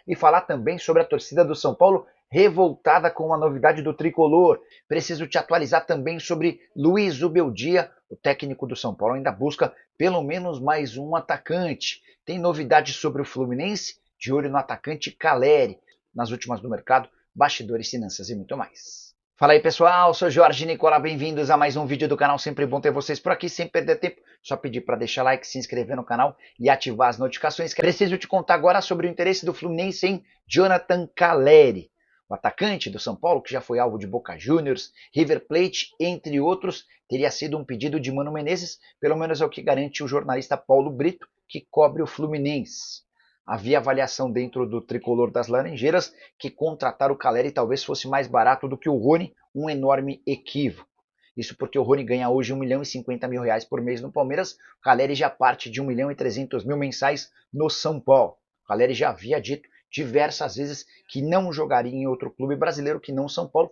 e falar também sobre a torcida do São Paulo revoltada com uma novidade do tricolor. Preciso te atualizar também sobre Luiz Zubeldia, o técnico do São Paulo ainda busca pelo menos mais um atacante. Tem novidades sobre o Fluminense, de olho no atacante Caleri. Nas últimas do mercado, bastidores, finanças e muito mais. Fala aí pessoal, sou Jorge Nicola, bem-vindos a mais um vídeo do canal, sempre bom ter vocês por aqui, sem perder tempo, só pedir para deixar like, se inscrever no canal e ativar as notificações. Preciso te contar agora sobre o interesse do Fluminense em Jonathan Caleri, o atacante do São Paulo, que já foi alvo de Boca Juniors, River Plate, entre outros, teria sido um pedido de Mano Menezes, pelo menos é o que garante o jornalista Paulo Brito, que cobre o Fluminense. Havia avaliação dentro do tricolor das Laranjeiras que contratar o Caleri talvez fosse mais barato do que o Rony, um enorme equívoco. Isso porque o Rony ganha hoje 1 milhão e 50 mil reais por mês no Palmeiras, o Caleri já parte de 1 milhão e 300 mil mensais no São Paulo. O Caleri já havia dito diversas vezes que não jogaria em outro clube brasileiro que não São Paulo.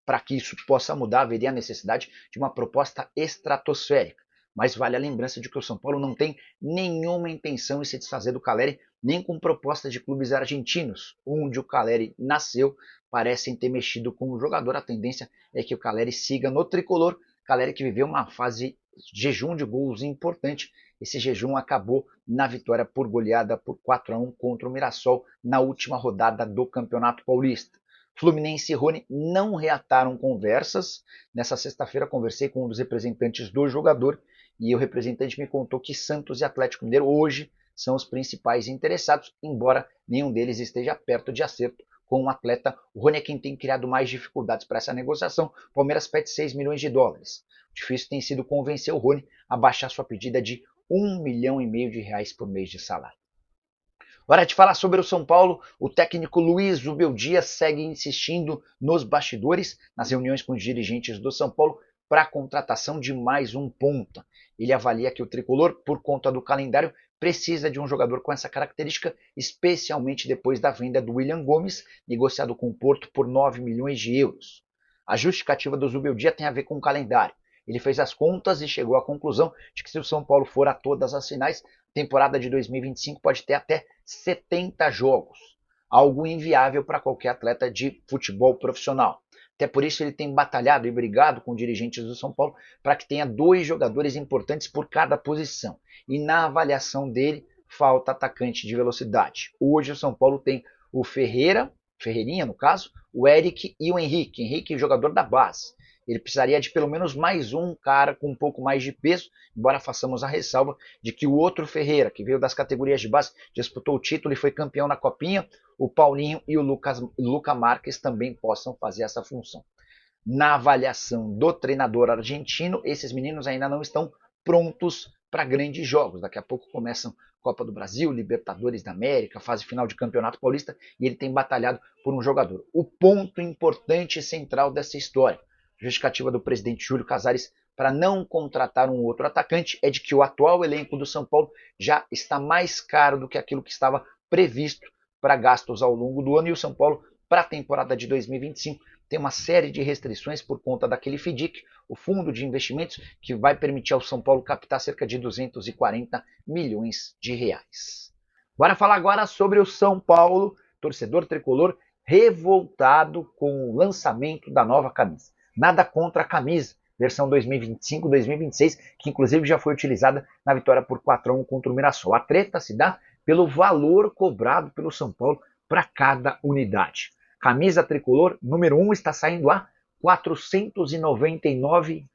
Para que isso possa mudar, haveria a necessidade de uma proposta estratosférica. Mas vale a lembrança de que o São Paulo não tem nenhuma intenção em se desfazer do Caleri, nem com proposta de clubes argentinos, onde o Caleri nasceu, parecem ter mexido com o jogador. A tendência é que o Caleri siga no tricolor. Caleri que viveu uma fase de jejum de gols importante. Esse jejum acabou na vitória por goleada por 4-1 contra o Mirassol na última rodada do Campeonato Paulista. Fluminense e Rony não reataram conversas. Nessa sexta-feira conversei com um dos representantes do jogador e o representante me contou que Santos e Atlético Mineiro hoje são os principais interessados, embora nenhum deles esteja perto de acerto com o atleta. O Rony é quem tem criado mais dificuldades para essa negociação. O Palmeiras pede 6 milhões de dólares. Difícil tem sido convencer o Rony a baixar sua pedida de 1,5 milhão de reais por mês de salário. Hora de falar sobre o São Paulo. O técnico Luiz Zubeldia segue insistindo nos bastidores, nas reuniões com os dirigentes do São Paulo, para a contratação de mais um ponta. Ele avalia que o tricolor, por conta do calendário, precisa de um jogador com essa característica, especialmente depois da venda do William Gomes, negociado com o Porto por 9 milhões de euros. A justificativa do Zubeldia tem a ver com o calendário. Ele fez as contas e chegou à conclusão de que se o São Paulo for a todas as finais, a temporada de 2025 pode ter até 70 jogos, algo inviável para qualquer atleta de futebol profissional. Até por isso ele tem batalhado e brigado com dirigentes do São Paulo para que tenha 2 jogadores importantes por cada posição. E na avaliação dele, falta atacante de velocidade. Hoje o São Paulo tem o Ferreirinha no caso, o Eric e o Henrique jogador da base. Ele precisaria de pelo menos mais um cara com um pouco mais de peso, embora façamos a ressalva de que o outro Ferreira, que veio das categorias de base, disputou o título e foi campeão na Copinha, o Paulinho e o Lucas Marques também possam fazer essa função. Na avaliação do treinador argentino, esses meninos ainda não estão prontos para grandes jogos. Daqui a pouco começam Copa do Brasil, Libertadores da América, fase final de Campeonato Paulista, e ele tem batalhado por um jogador. O ponto importante e central dessa história, justificativa do presidente Júlio Casares para não contratar um outro atacante, é de que o atual elenco do São Paulo já está mais caro do que aquilo que estava previsto para gastos ao longo do ano, e o São Paulo, para a temporada de 2025, tem uma série de restrições por conta daquele FDIC, o Fundo de Investimentos, que vai permitir ao São Paulo captar cerca de 240 milhões de reais. Bora falar agora sobre o São Paulo, torcedor tricolor revoltado com o lançamento da nova camisa. Nada contra a camisa, versão 2025-2026, que inclusive já foi utilizada na vitória por 4-1 contra o Mirassol. A treta se dá pelo valor cobrado pelo São Paulo para cada unidade. Camisa tricolor número 1 está saindo a R$ 499.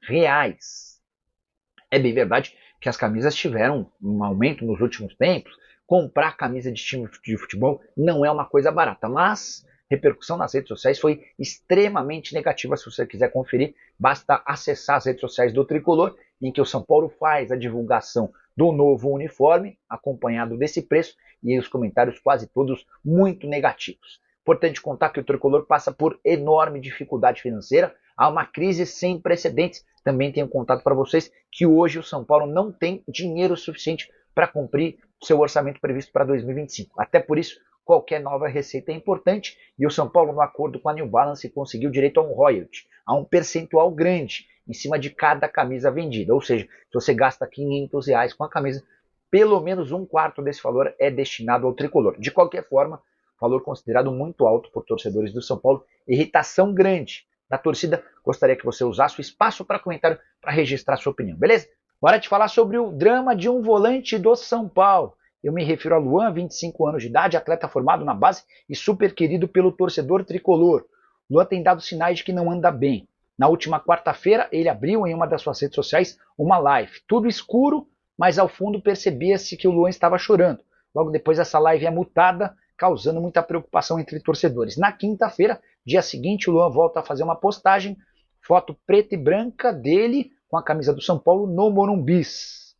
É bem verdade que as camisas tiveram um aumento nos últimos tempos. Comprar camisa de time de futebol não é uma coisa barata, mas repercussão nas redes sociais foi extremamente negativa. Se você quiser conferir, basta acessar as redes sociais do Tricolor, em que o São Paulo faz a divulgação do novo uniforme, acompanhado desse preço, e os comentários quase todos muito negativos. Importante contar que o Tricolor passa por enorme dificuldade financeira, há uma crise sem precedentes. Também tenho contado para vocês que hoje o São Paulo não tem dinheiro suficiente para cumprir seu orçamento previsto para 2025. Até por isso, qualquer nova receita é importante, e o São Paulo, no acordo com a New Balance, conseguiu direito a um royalty, a um percentual grande em cima de cada camisa vendida. Ou seja, se você gasta R$500 com a camisa, pelo menos um quarto desse valor é destinado ao Tricolor. De qualquer forma, valor considerado muito alto por torcedores do São Paulo, irritação grande da torcida. Gostaria que você usasse o espaço para comentário para registrar sua opinião, beleza? Hora de falar sobre o drama de um volante do São Paulo. Eu me refiro a Luan, 25 anos de idade, atleta formado na base e super querido pelo torcedor tricolor. Luan tem dado sinais de que não anda bem. Na última quarta-feira, ele abriu em uma das suas redes sociais uma live. Tudo escuro, mas ao fundo percebia-se que o Luan estava chorando. Logo depois, essa live é mutada, causando muita preocupação entre torcedores. Na quinta-feira, dia seguinte, o Luan volta a fazer uma postagem, foto preta e branca dele com a camisa do São Paulo no Morumbis.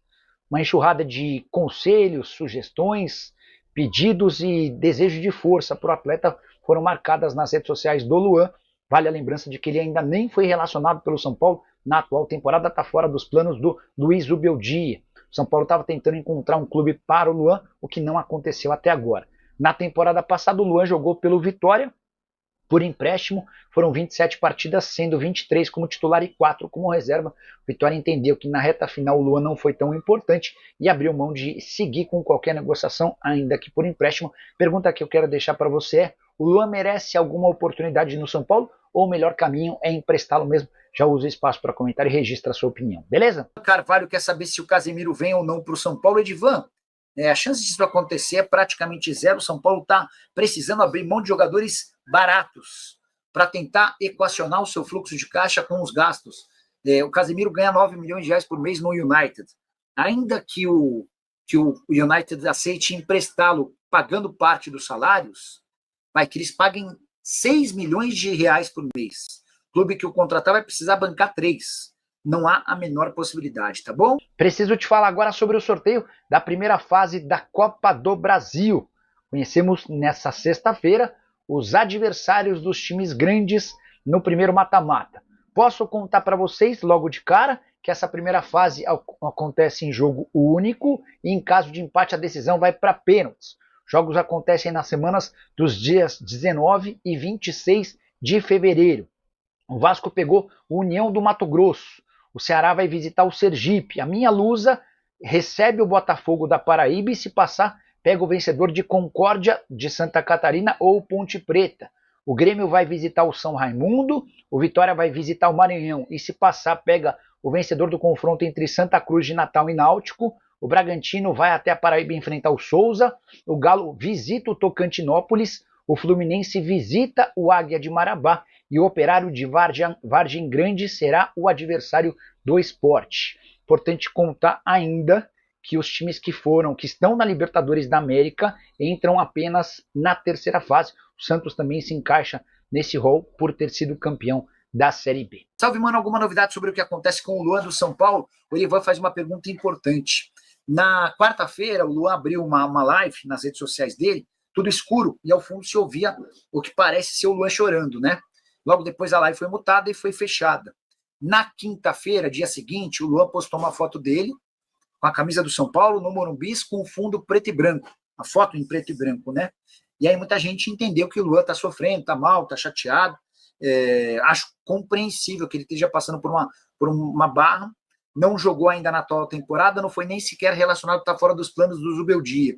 Uma enxurrada de conselhos, sugestões, pedidos e desejo de força para o atleta foram marcadas nas redes sociais do Luan. Vale a lembrança de que ele ainda nem foi relacionado pelo São Paulo na atual temporada, está fora dos planos do Luiz Ubeldia. O São Paulo estava tentando encontrar um clube para o Luan, o que não aconteceu até agora. Na temporada passada, o Luan jogou pelo Vitória, por empréstimo, foram 27 partidas, sendo 23 como titular e 4 como reserva. O Vitória entendeu que na reta final o Luan não foi tão importante e abriu mão de seguir com qualquer negociação, ainda que por empréstimo. Pergunta que eu quero deixar para você é: o Luan merece alguma oportunidade no São Paulo ou o melhor caminho é emprestá-lo mesmo? Já usa o espaço para comentar e registra a sua opinião, beleza? Carvalho quer saber se o Casemiro vem ou não para o São Paulo. Edivan, a chance disso acontecer é praticamente zero. O São Paulo está precisando abrir mão de jogadores baratos para tentar equacionar o seu fluxo de caixa com os gastos. O Casemiro ganha 9 milhões de reais por mês no United. Ainda que o United aceite emprestá-lo pagando parte dos salários, vai que eles paguem 6 milhões de reais por mês. O clube que o contratar vai precisar bancar 3. Não há a menor possibilidade, tá bom? Preciso te falar agora sobre o sorteio da primeira fase da Copa do Brasil. Conhecemos nessa sexta-feira os adversários dos times grandes no primeiro mata-mata. Posso contar para vocês logo de cara que essa primeira fase acontece em jogo único e em caso de empate a decisão vai para pênaltis. Jogos acontecem nas semanas dos dias 19 e 26 de fevereiro. O Vasco pegou o União do Mato Grosso. O Ceará vai visitar o Sergipe. A minha Lusa recebe o Botafogo da Paraíba e, se passar, pega o vencedor de Concórdia de Santa Catarina ou Ponte Preta. O Grêmio vai visitar o São Raimundo, o Vitória vai visitar o Maranhão e, se passar, pega o vencedor do confronto entre Santa Cruz de Natal e Náutico. O Bragantino vai até a Paraíba enfrentar o Souza, o Galo visita o Tocantinópolis, o Fluminense visita o Águia de Marabá e o Operário de Vargem Grande será o adversário do Sport. Importante contar ainda que os times que estão na Libertadores da América entram apenas na terceira fase. O Santos também se encaixa nesse rol por ter sido campeão da Série B. Salve, mano, alguma novidade sobre o que acontece com o Luan do São Paulo? O Elivan faz uma pergunta importante. Na quarta-feira, o Luan abriu uma live nas redes sociais dele, tudo escuro, e ao fundo se ouvia o que parece ser o Luan chorando, né? Logo depois a live foi mutada e foi fechada. Na quinta-feira, dia seguinte, o Luan postou uma foto dele com a camisa do São Paulo no Morumbis com o fundo preto e branco. A foto em preto e branco, né? E aí muita gente entendeu que o Luan tá sofrendo, tá mal, tá chateado. Acho compreensível que ele esteja passando por uma barra. Não jogou ainda na atual temporada, não foi nem sequer relacionado, tá fora dos planos do Zubeldia.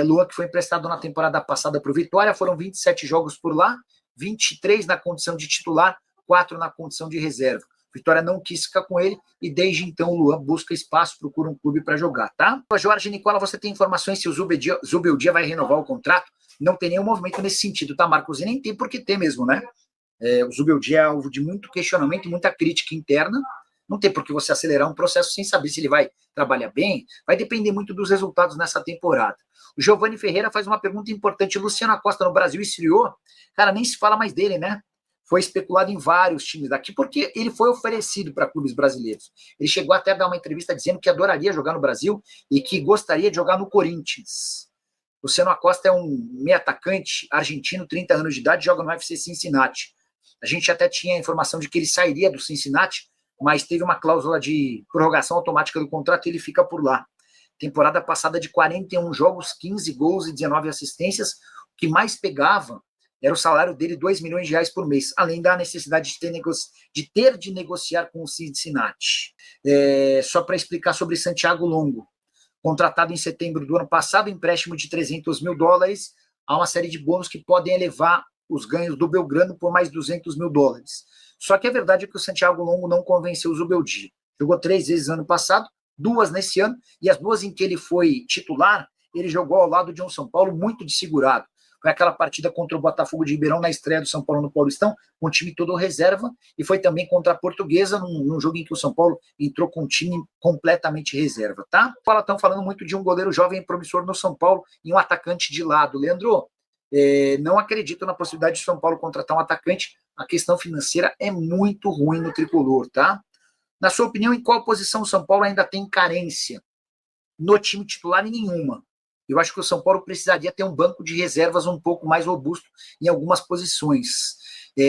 Luan, que foi emprestado na temporada passada para o Vitória, foram 27 jogos por lá, 23 na condição de titular, 4 na condição de reserva. Vitória não quis ficar com ele e desde então o Luan busca espaço, procura um clube para jogar, tá? Jorge Nicola, você tem informações se o Zubeldia vai renovar o contrato? Não tem nenhum movimento nesse sentido, tá, Marcos? E nem tem por que ter mesmo, né? O Zubeldia é alvo de muito questionamento, muita crítica interna. Não tem por que você acelerar um processo sem saber se ele vai trabalhar bem. Vai depender muito dos resultados nessa temporada. O Giovanni Ferreira faz uma pergunta importante. Luciano Acosta no Brasil estreou. Cara, nem se fala mais dele, né? Foi especulado em vários times daqui, porque ele foi oferecido para clubes brasileiros. Ele chegou até a dar uma entrevista dizendo que adoraria jogar no Brasil e que gostaria de jogar no Corinthians. Luciano Acosta é um meio atacante argentino, 30 anos de idade, joga no UFC Cincinnati. A gente até tinha a informação de que ele sairia do Cincinnati, mas teve uma cláusula de prorrogação automática do contrato e ele fica por lá. Temporada passada de 41 jogos, 15 gols e 19 assistências. O que mais pegava era o salário dele, 2 milhões de reais por mês, além da necessidade de ter de negociar com o Cincinnati. Só para explicar sobre Santiago Longo, contratado em setembro do ano passado, empréstimo de $300 mil, há uma série de bônus que podem elevar os ganhos do Belgrano por mais $200 mil. Só que a verdade é que o Santiago Longo não convenceu o Zubeldia. Jogou 3 vezes ano passado, 2 nesse ano, e as 2 em que ele foi titular, ele jogou ao lado de um São Paulo muito desfigurado. Foi aquela partida contra o Botafogo de Ribeirão na estreia do São Paulo no Paulistão, com o time todo reserva, e foi também contra a Portuguesa, num jogo em que o São Paulo entrou com um time completamente reserva, tá? Estão falando muito de um goleiro jovem e promissor no São Paulo e um atacante de lado. Leandro, não acredito na possibilidade de São Paulo contratar um atacante. A questão financeira é muito ruim no tricolor, tá? Na sua opinião, em qual posição o São Paulo ainda tem carência? No time titular, em nenhuma. Eu acho que o São Paulo precisaria ter um banco de reservas um pouco mais robusto em algumas posições.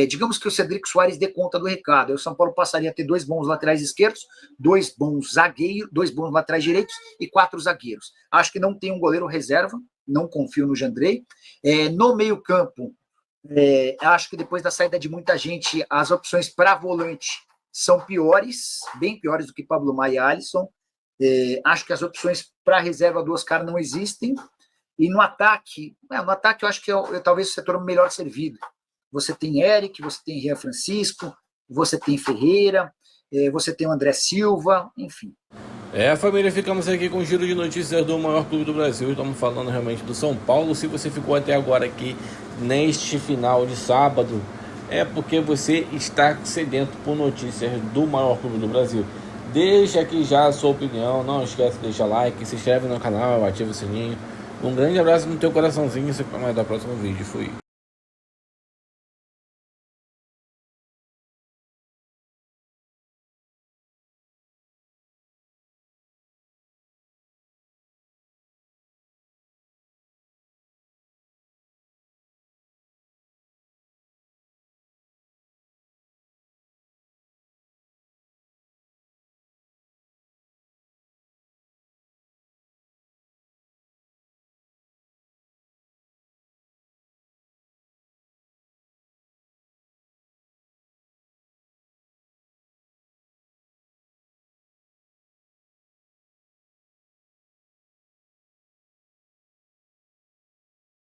Digamos que o Cedric Soares dê conta do recado. Aí o São Paulo passaria a ter 2 bons laterais esquerdos, 2 bons zagueiros, 2 bons laterais direitos e 4 zagueiros. Acho que não tem um goleiro reserva, não confio no Jandrei. No meio-campo, acho que depois da saída de muita gente, as opções para volante são piores, bem piores do que Pablo Maia e Alisson. Acho que as opções para reserva do Oscar não existem. E no ataque eu acho que talvez o setor melhor servido. Você tem Eric, você tem Rian Francisco, você tem Ferreira, você tem o André Silva, enfim. Família, ficamos aqui com o giro de notícias do maior clube do Brasil. Estamos falando realmente do São Paulo. Se você ficou até agora aqui neste final de sábado, é porque você está sedento por notícias do maior clube do Brasil. Deixa aqui já a sua opinião, não esquece de deixar like, se inscreve no canal, ativa o sininho. Um grande abraço no teu coraçãozinho e se mais do próximo vídeo. Fui.